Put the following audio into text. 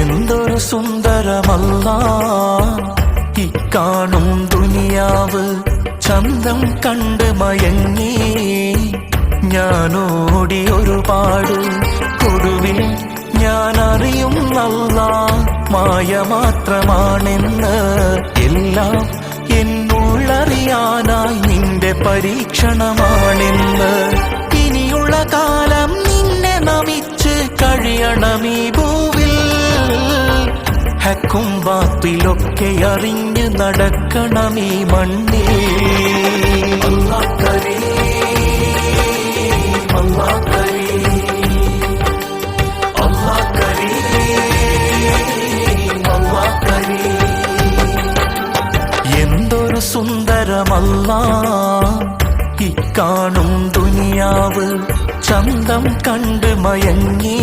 എന്തൊരു സുന്ദരമല്ല ഇക്കാണും ദുനിയാവ്, ചന്തം കണ്ട് മയങ്ങി ഞാനോടി ഒരുപാട്. ഒടുവിൽ ഞാൻ അറിയുന്നല്ല മായ മാത്രമാണെന്ന്. എല്ലാം എന്നുള്ളറിയാനായി നിന്റെ പരീക്ഷണമാണെന്ന്. ഇനിയുള്ള കാലം നിന്നെ നമിച്ച് കഴിയണമീ ഭൂവിൽ. ഹക്കും ബാത്തിലൊക്കെ അറിഞ്ഞ് നടക്കണമീ മണ്ണിൽ. അല്ലാഹ് കരീം, അല്ലാഹ് കരീം, അല്ലാഹ് കരീം, അല്ലാഹ് കരീം. എന്തൊരു സുന്ദരമല്ല ഇക്കാണും ദുനിയാവ്, ചന്തം കണ്ട് മയങ്ങി